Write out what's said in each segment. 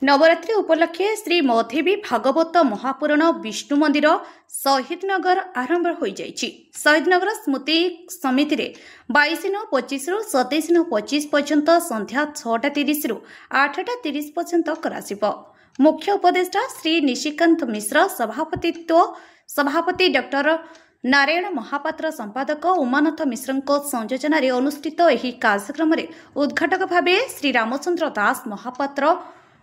नवरात्रि उपलक्षे श्री मधेवी भागवत महापुराण विष्णु मंदिर शहीदनगर आरंभ हो जाइछि। शहीदनगर स्मृति समिति रे 22:25 रु 27:25 पर्यंत संध्या 6:30 रु 8:30 पर्यंत करासिबो। मुख्य उपदेष्टा श्री निशिकांत मिश्र सभापति डॉक्टर नारायण महापात्र संपादक उमानाथ मिश्र संयोजन अनुष्ठित एही कार्यक्रम रे उद्घाटक भावे श्री रामचंद्र दास महापात्र,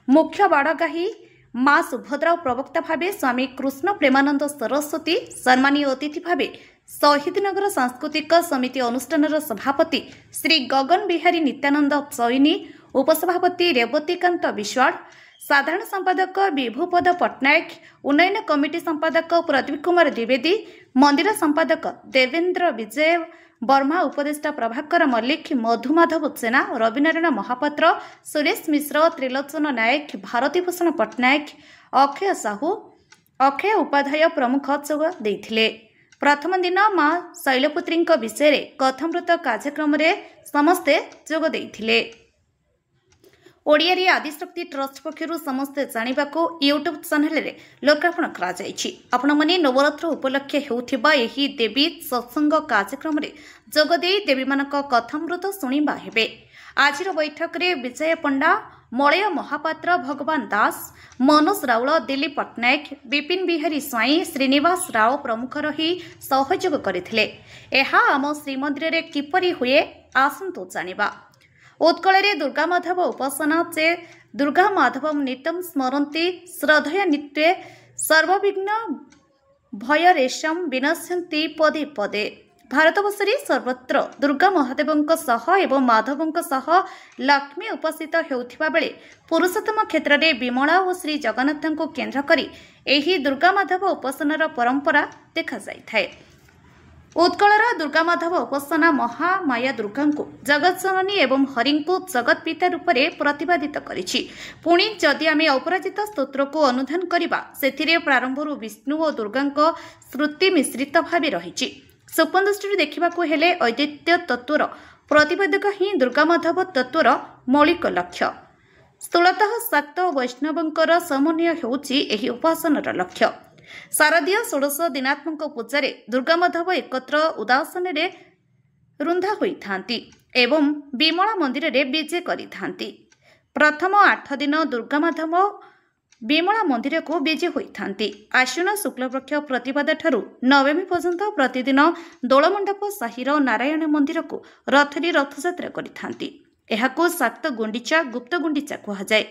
मुख्य बाड़गाही मां सुभद्रा प्रवक्ता भावे स्वामी कृष्ण प्रेमानंद सरस्वती, सम्मानीय अतिथि भावे शहीदनगर सांस्कृतिक समिति अनुष्ठान सभापति श्री गगन बिहारी नित्यानंद सैनी, उपसभापति रेवतीकांत विश्वाल, साधारण संपादक विभुपद पट्टनायक, उन्नयन कमिटी संपादक प्रदीप कुमार द्विवेदी, मंदिर संपादक देवेंद्र विजय वर्मा, उपदेष्टा प्रभाकर मल्लिक, मधुमाधव सेना, रविनारायण महापात्र, सुरेश मिश्र, त्रिलोचन नायक, भारती भूषण पट्टनायक, अक्षय साहू, अक्षय उपाध्याय प्रमुख जोग देइथिले। प्रथम दिन मां शैलपुत्री विषय कथामृत कार्यक्रम रे समस्ते जोग देइथिले। ओडियारी आदिशक्ति ट्रस्ट पक्षर समस्ते जानिबाको यूट्यूब चैनल रे लोकार्पण करा जायछि। आपण माने नवरात्र उपलक्षे हेउथिबा एही देवी सत्संग कार्यक्रम रे जोग देई देवी मानक कथामृत सुनिबा हेबे। आजिर बैठक रे विजय पंडा, मलय महापात्र, भगवान दास, मनोज राउल, दिलीप पट्टनायक, विपिन बिहारी स्वाई, श्रीनिवास राव प्रमुख रही सहयोग करथिले। एहा आम श्रीमंदिर रे किपरि हुए आसंतो जानिबा। उत्कल दुर्गा माधव उपासना चे दुर्गा माधव नित्यं स्मरन्ति श्रद्धया नित्ये सर्वविघ्न भय रेशम विनश्यन्ति पदे पदे। भारतवर्ष सर्वत्र दुर्गा महादेवों सह एवं माधवों सह लक्ष्मी उपासित हेउथिबा बेले पुरुषोत्तम क्षेत्र में विमला और श्री जगन्नाथ को केन्द्र करी एही दुर्गा माधव उपासनार परंपरा देखा जाइथाय। उत्कलर दुर्गा माधव उपासना महामाया दुर्गा को जगत जननी एवं हरि को जगत पिता रूप में प्रतिपादित करिछि। पुणी जदि आमे अपराजित स्तोत्र को अनुधान करिबा सेथिरे प्रारंभरू विष्णु और दुर्गा श्रुति मिश्रित भाव रही। स्वप्न दृष्टि देखा हेले अद्वैत तत्वर प्रतिपादक ही दुर्गा माधव तत्वर मौलिक लक्ष्य। स्थूलतः शाक्त वैष्णवंकर समन्वय हेउछि एही उपासनार लक्ष्य। शारदीय षोडश दिनात्मक पूजा दुर्गा माधव एकत्र उदासन रुंधा होइथांती एवं विमला मंदिर रे विजे करिथांती। प्रथम 8 दिन दुर्गा माधव विमला मंदिर को विजे होइथांती। आश्विन शुक्लपक्ष प्रतिपद ठारू नवमी पर्यंत प्रतिदिन दोलमंडप साहिर नारायण मंदिर को रथरी रथयात्रा करिथांती। एहाको सात गुंडीचा गुप्त गुंडीचा कहा जाए।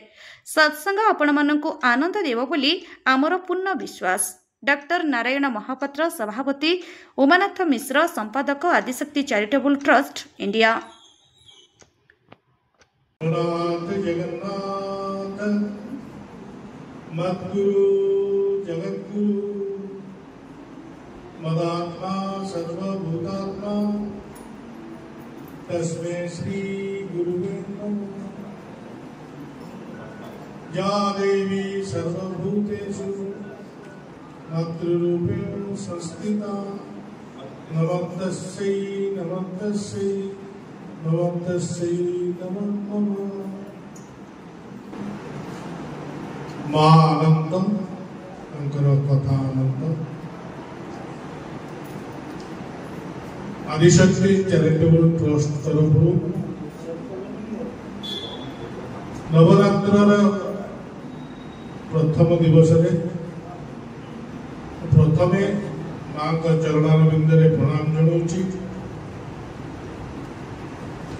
सत्संग आपण मानकु आनंद देव बोली आमर पूर्ण विश्वास। डॉक्टर नारायण महापात्र सभापति, उमानाथ मिश्र संपादक, आदिशक्ति चैरिटेबल ट्रस्ट इंडिया। मद्गुरु जगद्गुरु मदात्मा सर्वभूतात्मा तस्मै श्री गुरुवे नमः। या देवी सर्वभूतेषु मातृरूपेण संस्थिता नमस्तस्यै नमस्तस्यै नमस्तस्यै नमो नमः। मां अनंतम अंकर कथा अनंत आदिशक्ति चैरिटेबल ट्रस्ट तरफ नवरात्र प्रथम दिवस प्रथमे मां का चरणारविंद रे प्रणाम जनाऊँ।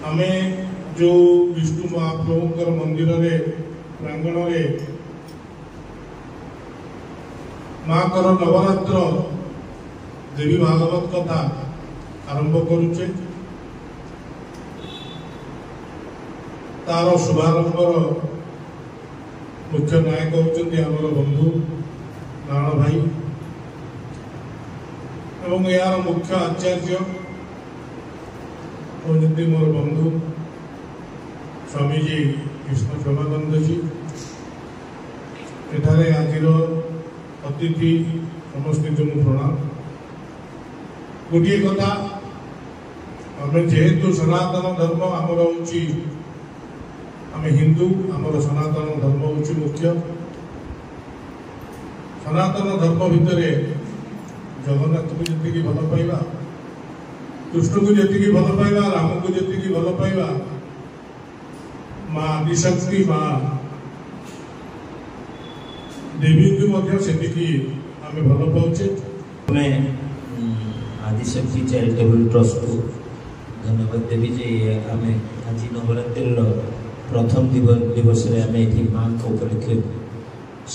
आमे जो विष्णु महाप्रभुंकर मंदिर रे प्रांगण रे मां कर नवरात्र देवी भागवत कथा आरंभ करुचे। तार शुभारंभर मुख्य नायक होचंती आमर बंधु नारायण भाई एवं यार मुख्य आचार्य होचंती मोर बंधु स्वामीजी कृष्ण प्रेमानंद जी। एठारे आजिर अतिथि समस्त प्रणाम। गोटे कथा आम जेहेतु सनातन धर्म आमर हूँ आम हिंदू आमर सनातन धर्म हूँ मुख्य। सनातन धर्म भितर जगन्नाथ को जी भल पाइबा, कृष्ण को जी भल पाइबा, राम को जी भल पाइबा, माँ आदिशक्ति माँ देवी को सेतिकी आम भल पाचे। आदिशक्ति चैरिटेबल ट्रस्ट को धन्यवाद देवी जे आम आज नवरात्रि प्रथम दिवस आम ये माँ उपलक्षे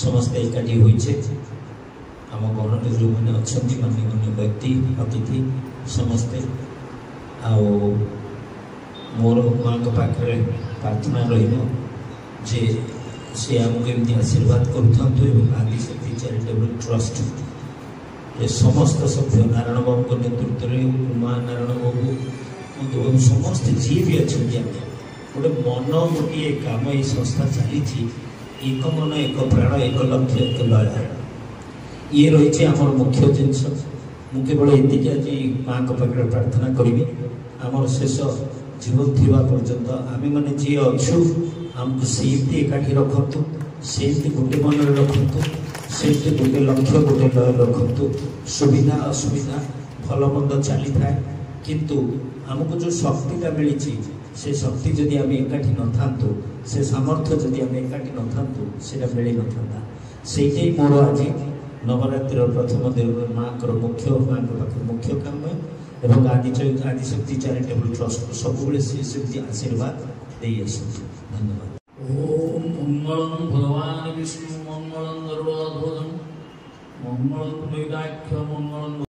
समस्ते एकाठी होइछे। आम गहन जो मैंने अच्छा मान्यगण्य व्यक्ति अतिथि समस्ते आओ मोर माँ पाखे प्रार्थना जे से आमको एमती आशीर्वाद करूँ। आदिशक्ति चैरिटेबल ट्रस्ट ये समस्त सभ्य नारायण बाबू नेतृत्व में उमा नारायण बाबू समस्त जी भी अच्छा गोटे मन गोटे कम ये संस्था चली एक मन एक प्राण एक लक्ष्य एक लय ये रही आमर मुख्य जिनस। मु केवल ये आज माँ पाखे प्रार्थना करी आमर शेष जीवन थी पर्यंत आम मैंने जी अच्छु आमको सेमती एकाठी रखतु, सेमती गोटे मन रखतु, सेमती गोटे लक्ष्य गोटे लय रखतु। सुविधा असुविधा भल मंद चली था किंतु आमको जो शक्तिटा मिली से शक्ति जदि आम एकाठी न था से सामर्थ्य जदि आम एकाठी न था से मिल न था। से मोर आज नवरात्रि प्रथम दिन माँ मुख्य माँ पाखे मुख्य काम एवं आदिशक्ति चैरिटेबल ट्रस्ट को सब आशीर्वाद दे धन्यवाद। ओम मंगलम भगवान विष्णु मंगलम गरुड़ध्वजम मंगलम वेदाख्य मंगलम